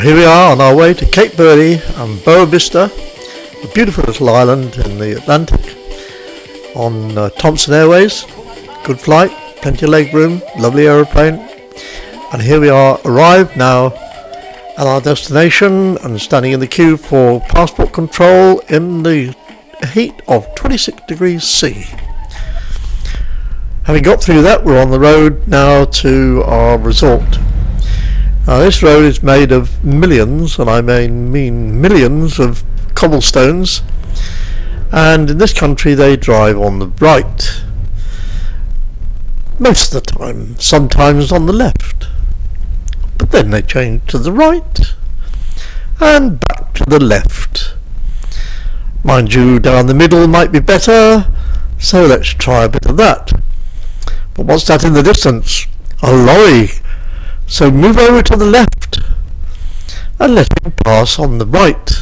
Here we are on our way to Cape Verde and Boa Vista, a beautiful little island in the Atlantic, on Thomson Airways. Good flight, plenty of leg room, lovely aeroplane. And here we are, arrived now at our destination and standing in the queue for passport control in the heat of 26 degrees C. Having got through that, we're on the road now to our resort. Now this road is made of millions, and I mean millions, of cobblestones, and in this country they drive on the right most of the time, sometimes on the left, but then they change to the right and back to the left. Mind you, down the middle might be better, so let's try a bit of that. But what's that in the distance? A lorry. So move over to the left and let him pass on the right,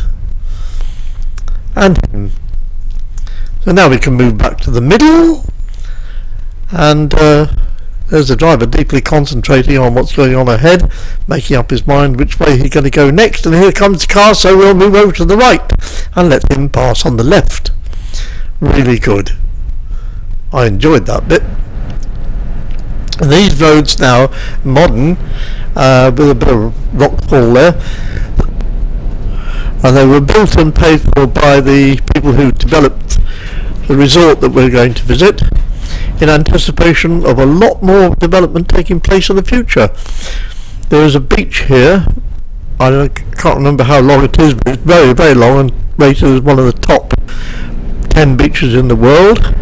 and him. So now we can move back to the middle, and there's the driver deeply concentrating on what's going on ahead, making up his mind which way he's going to go next. And here comes the car, so we'll move over to the right and let him pass on the left. Really good. I enjoyed that bit. These roads now, modern, with a bit of rockfall there, and they were built and paid for by the people who developed the resort that we're going to visit, in anticipation of a lot more development taking place in the future. There is a beach here. I can't remember how long it is, but it's very, very long and rated as one of the top 10 beaches in the world.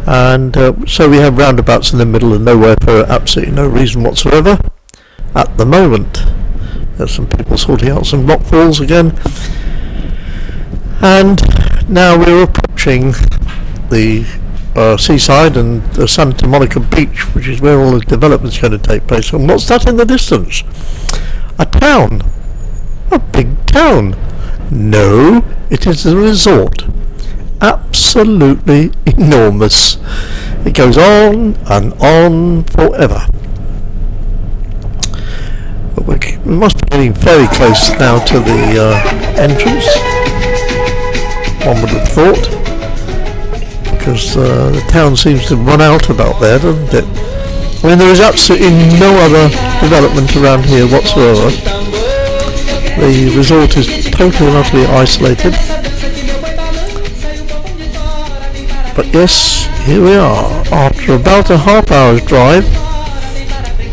And so we have roundabouts in the middle of nowhere for absolutely no reason whatsoever at the moment. There's some people sorting out some rockfalls again, and now we're approaching the seaside and the Santa Monica beach, which is where all the development is going to take place. And what's that in the distance? A town, a big town. No, it is a resort. Absolutely enormous. It goes on and on forever. But we must be getting very close now to the entrance, one would have thought, because the town seems to run out about there, doesn't it? I mean, there is absolutely no other development around here whatsoever. The resort is totally and utterly isolated. But yes, here we are. After about a half hour's drive,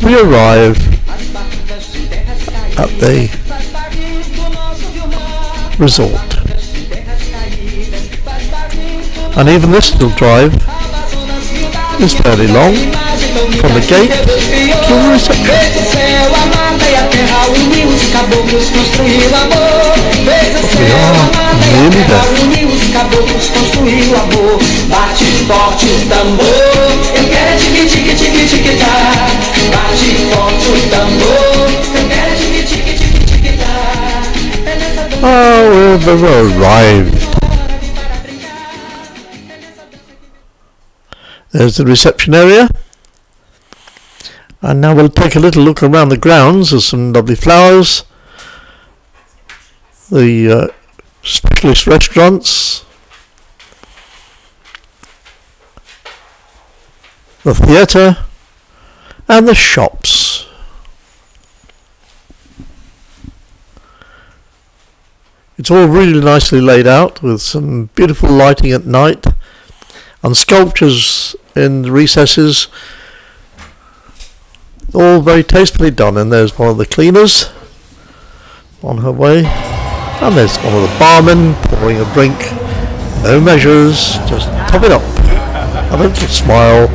we arrive at the resort. And even this little drive is fairly long, from the gate to the reception. But we are nearly there. Oh, we've arrived. There's the reception area, and now we'll take a little look around the grounds. There's some lovely flowers, the specialist restaurants, the theatre, and the shops. It's all really nicely laid out with some beautiful lighting at night and sculptures in the recesses, all very tastefully done. And there's one of the cleaners on her way, and there's one of the barmen pouring a drink. No measures, just top it up, have a little smile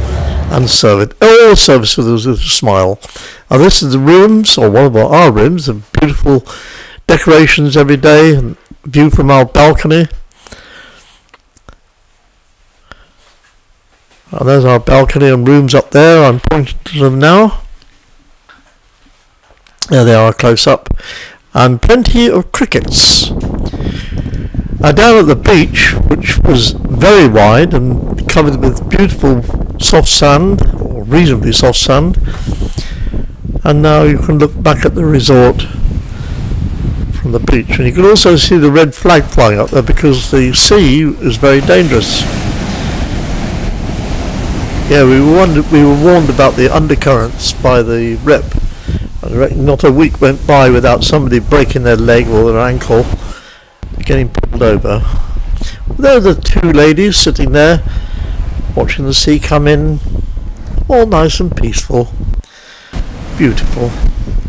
and serve it. All service with a little smile. And this is the rooms, or one of our rooms, the beautiful decorations every day, and view from our balcony. And there's our balcony and rooms up there. I'm pointing to them now. There they are close up. And plenty of crickets. Down at the beach, which was very wide and covered with beautiful soft sand, or reasonably soft sand, and now you can look back at the resort from the beach, and you can also see the red flag flying up there because the sea is very dangerous. Yeah, we were warned about the undercurrents by the rep. I reckon not a week went by without somebody breaking their leg or their ankle, getting pulled over. There are the two ladies sitting there, watching the sea come in, all nice and peaceful. Beautiful.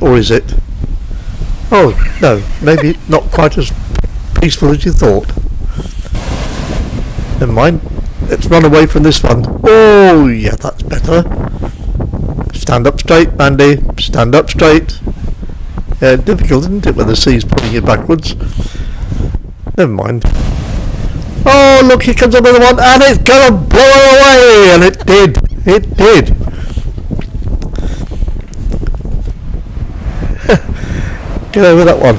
Or is it? Oh, no, maybe not quite as peaceful as you thought. Never mind. Let's run away from this one. Oh, yeah, that's better. Stand up straight, Mandy. Stand up straight. Yeah, difficult, isn't it, when the sea's pulling you backwards? Never mind. Oh, look, here comes another one, and it's gonna blow away! And it did. It did. Get over that one.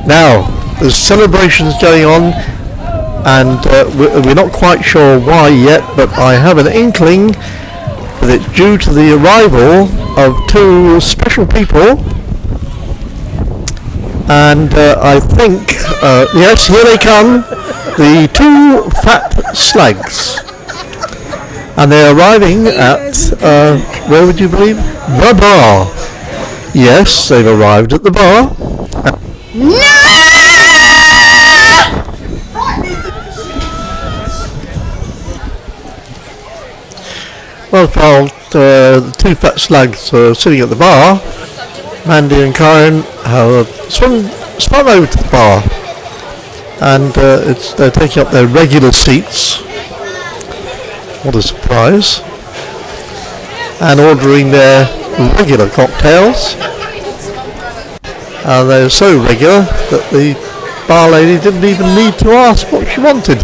Now, there's celebrations going on, and we're not quite sure why yet, but I have an inkling that it's due to the arrival of two special people, and I think, yes, here they come, the two fat slags, and they're arriving at, where would you believe? The bar. Yes, they've arrived at the bar. No! Well, the two fat slags are sitting at the bar. Mandy and Karen have swung over to the bar, and they're taking up their regular seats. What a surprise! And ordering their regular cocktails. And they're so regular that the bar lady didn't even need to ask what she wanted.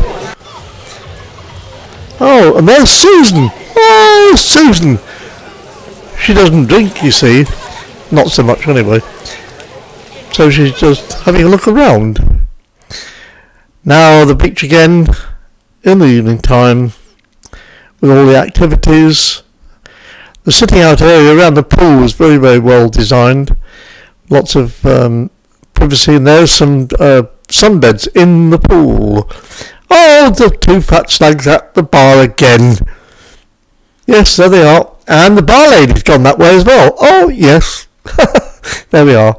Oh, and there's Susan! Oh, Susan! She doesn't drink, you see. Not so much anyway. So she's just having a look around. Now the beach again, in the evening time, with all the activities. The sitting out area around the pool was very, very well designed. Lots of privacy, and there's some sunbeds in the pool. Oh, the two fat slags at the bar again. Yes, there they are. And the bar lady's gone that way as well. Oh, yes. There we are.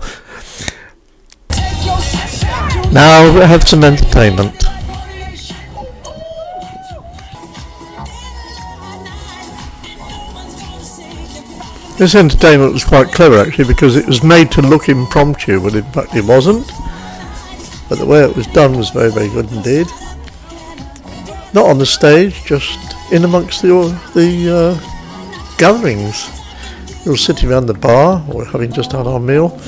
Now we have some entertainment. This entertainment was quite clever actually, because it was made to look impromptu, but in fact it wasn't. But the way it was done was very, very good indeed. Not on the stage, just in amongst the gatherings. We were sitting around the bar, or having just had our meal.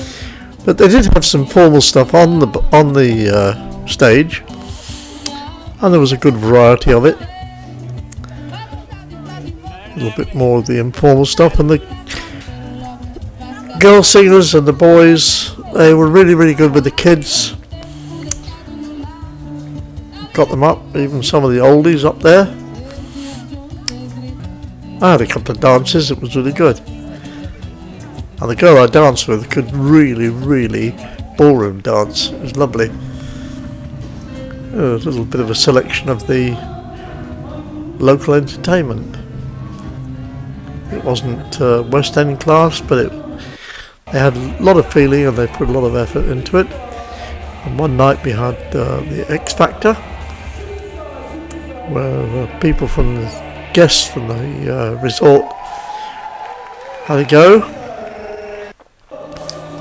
But they did have some formal stuff on the stage, and there was a good variety of it. A little bit more of the informal stuff, and the girl singers and the boys, they were really, really good with the kids. Got them up, even some of the oldies up there. I had a couple of dances, it was really good. And the girl I danced with could really, really ballroom dance. It was lovely. A little bit of a selection of the local entertainment. It wasn't West End class, but they had a lot of feeling and they put a lot of effort into it. And one night we had the X Factor, where people from the guests from the resort had a go.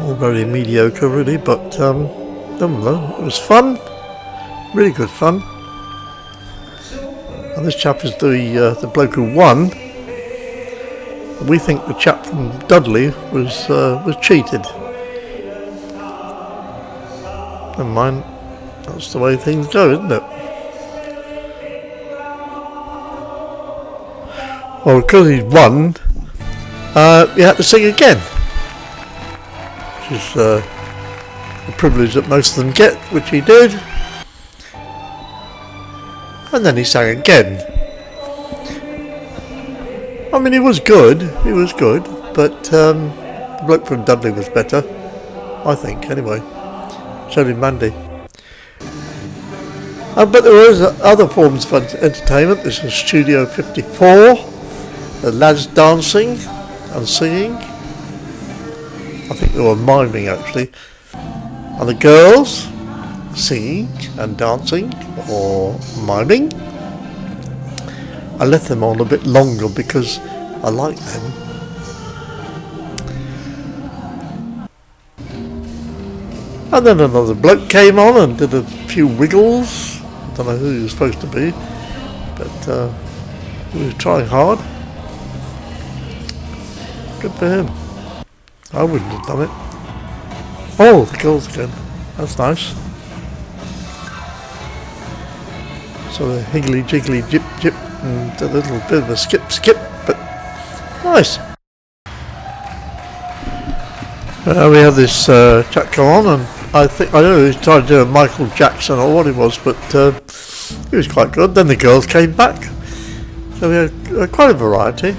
All very mediocre really, but nonetheless, it was fun, really good fun. And this chap is the bloke who won. We think the chap from Dudley was cheated. Never mind, that's the way things go, isn't it? Well, because he's won, he had to sing again, which is a privilege that most of them get, which he did. And then he sang again. I mean, he was good, but The bloke from Dudley was better, I think, anyway. So did Mandy. But there was other forms of entertainment. This is Studio 54. The lads dancing and singing. I think they were miming actually. And the girls singing and dancing or miming. I left them on a bit longer because I like them. And then another bloke came on and did a few wiggles. I don't know who he was supposed to be, but he was trying hard. Good for him. I wouldn't have done it. Oh, the girls again. That's nice. So the higgly jiggly jip jip and a little bit of a skip, but nice. We had this chap come on, and I know he was trying to do a Michael Jackson or what it was, but he was quite good. Then the girls came back, so we had quite a variety.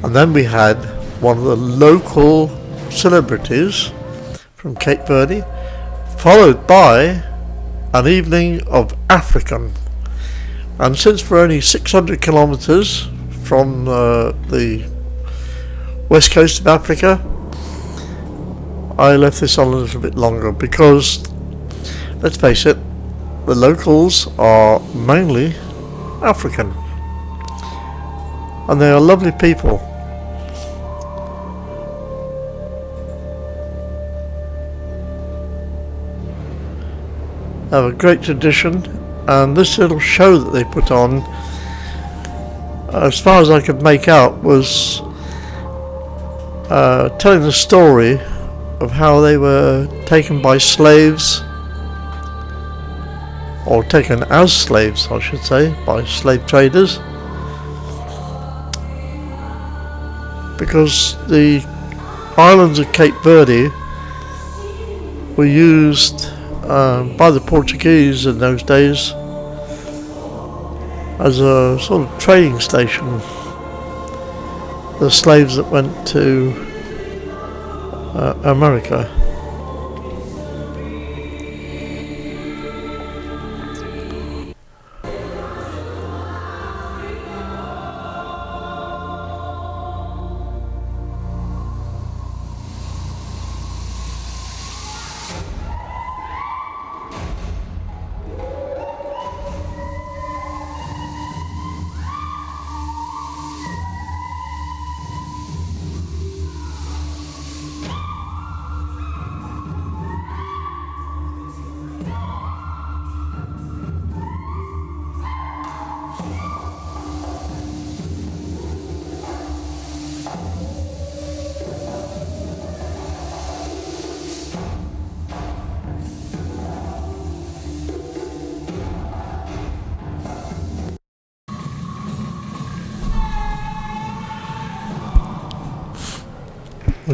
And then we had one of the local celebrities from Cape Verde, followed by an evening of African. And since we're only 600 kilometres from the west coast of Africa, I left this on a little bit longer because, let's face it, the locals are mainly African, and they are lovely people. They have a great tradition, and this little show that they put on, as far as I could make out, was telling the story of how they were taken by slaves, or taken as slaves I should say, by slave traders, because the islands of Cape Verde were used by the Portuguese in those days as a sort of trading station. The slaves that went to America.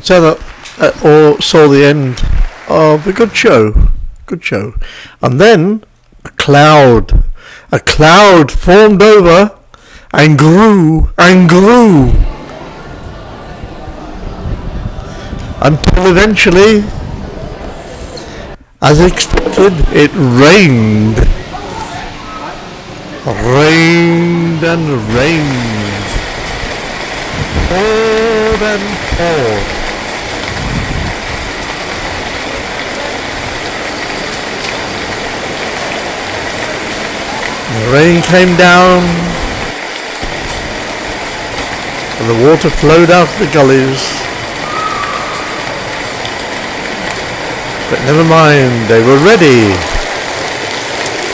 So that or saw the end of a good show, and then a cloud formed over and grew until eventually, as expected, it rained and rained, poured and poured. The rain came down and the water flowed out of the gullies, but never mind, they were ready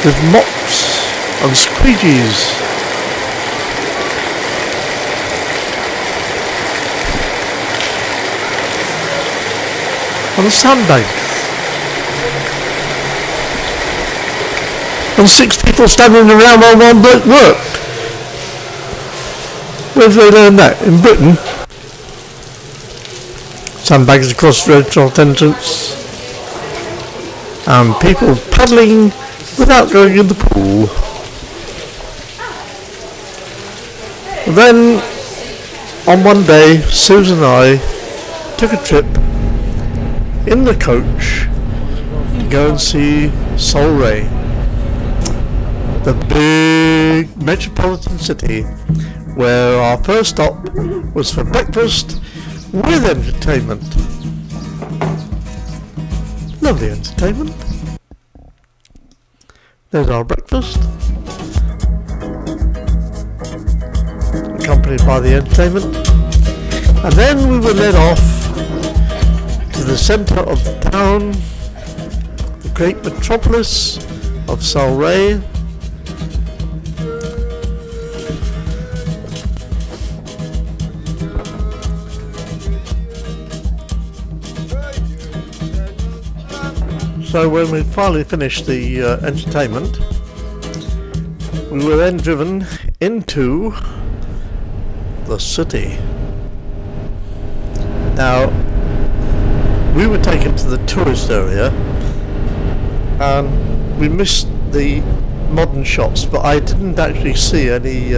with mops and squeegees. On the sandbank. And 6 people standing around while one bloke worked. Where did they learn that? In Britain? Sandbags across the restaurant entrance. And people paddling without going in the pool. And then, on one day, Susan and I took a trip in the coach to go and see Solray, the big metropolitan city where our first stop was for breakfast with entertainment. Lovely entertainment. There's our breakfast, accompanied by the entertainment, and then we were led off to the centre of the town, the great metropolis of Solray. So when we finally finished the entertainment, we were then driven into the city. Now, we were taken to the tourist area and we missed the modern shops, but I didn't actually see any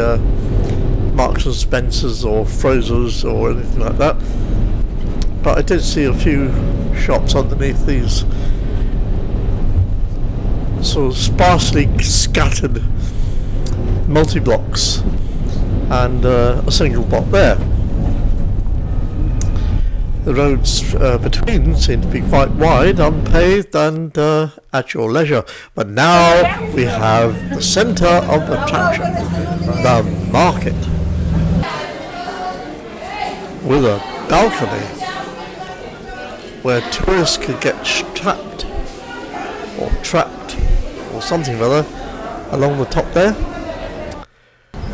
Marks and Spencers or Frozers or anything like that, but I did see a few shops underneath these sort of sparsely scattered multi-blocks, and a single block there. The roads between seem to be quite wide, unpaved, and at your leisure. But now we have the centre of attraction, the market, with a balcony where tourists could get strapped or trapped or something or other along the top there.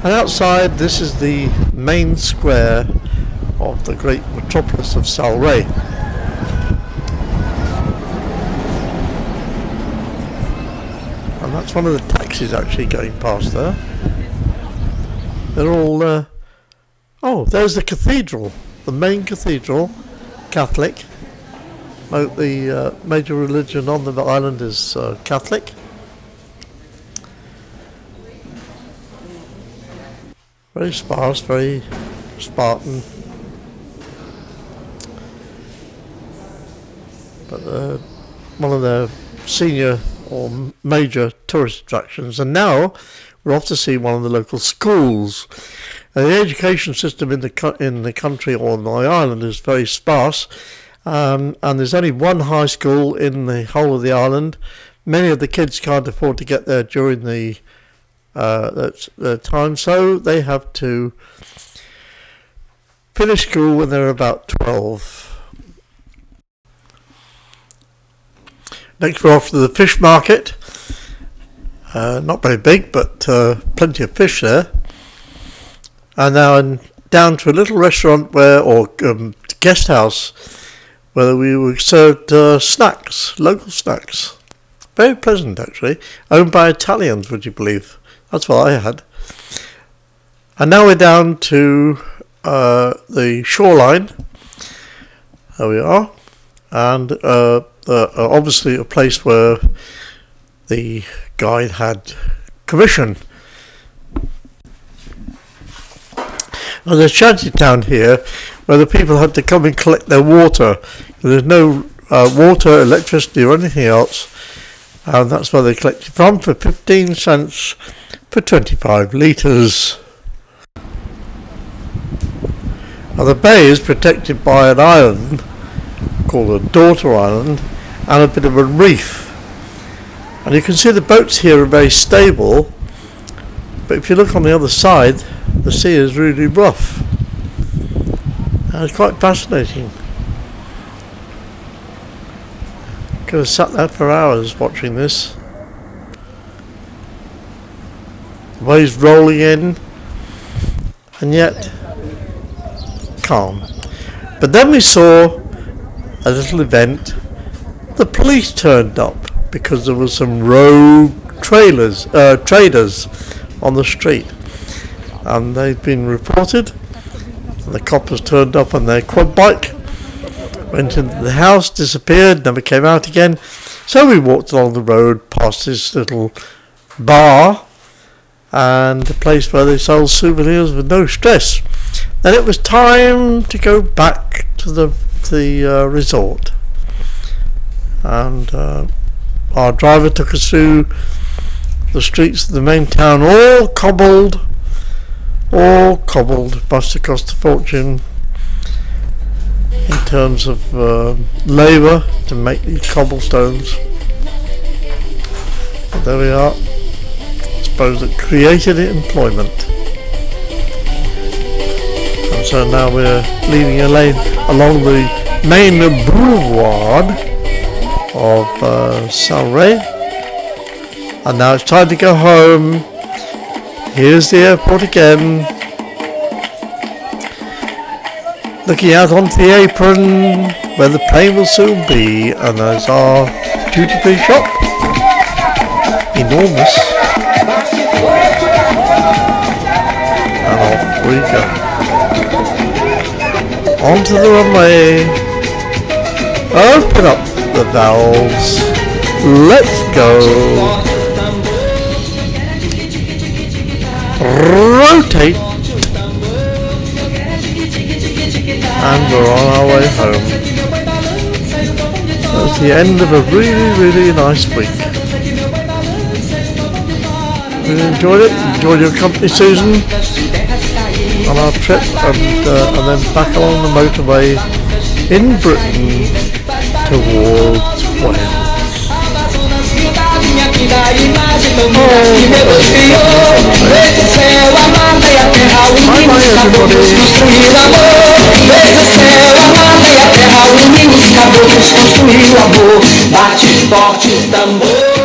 And outside, this is the main square of the great metropolis of Solray. And that's one of the taxis actually going past there. They're all oh, there's the cathedral, the main cathedral, Catholic. The major religion on the island is Catholic. Very sparse, very Spartan. But one of the senior or major tourist attractions. And now we're off to see one of the local schools. The education system in the country or on the island is very sparse, and there's only one high school in the whole of the island. Many of the kids can't afford to get there during the time, so they have to finish school when they're about 12. Next we're off to the fish market. Not very big, but plenty of fish there. And now down to a little restaurant or guest house where we were served snacks, local snacks. Very pleasant actually, owned by Italians, would you believe? That's what I had. And now we're down to the shoreline. There we are. And obviously a place where the guide had commission. Now there's a shanty town here where the people had to come and collect their water. There's no water, electricity or anything else, and that's where they collect it from for 15 cents for 25 litres. Now the bay is protected by an island called a daughter island and a bit of a reef, and you can see the boats here are very stable, but if you look on the other side the sea is really rough and it's quite fascinating. Could have sat there for hours watching this. The waves rolling in and yet calm. But then we saw a little event. The police turned up because there were some rogue traders on the street, and they'd been reported, and the coppers turned up on their quad bike, went into the house, disappeared, never came out again. So we walked along the road past this little bar and a place where they sold souvenirs with no stress. Then it was time to go back to the resort. and our driver took us through the streets of the main town, all cobbled, must have cost a fortune in terms of labour to make these cobblestones. But there we are. I suppose it created employment. And so now we're leaving a lane along the main boulevard of Salray, and now it's time to go home. Here's the airport again, looking out onto the apron where the plane will soon be, and there's our duty-free shop, enormous, and off we go onto the runway. Open up the valves, let's go, rotate, and we're on our way home. That's the end of a really nice week. Really enjoyed it, enjoyed your company, Susan, on our trip, and then back along the motorway in Britain towards Wales. Bye bye everybody.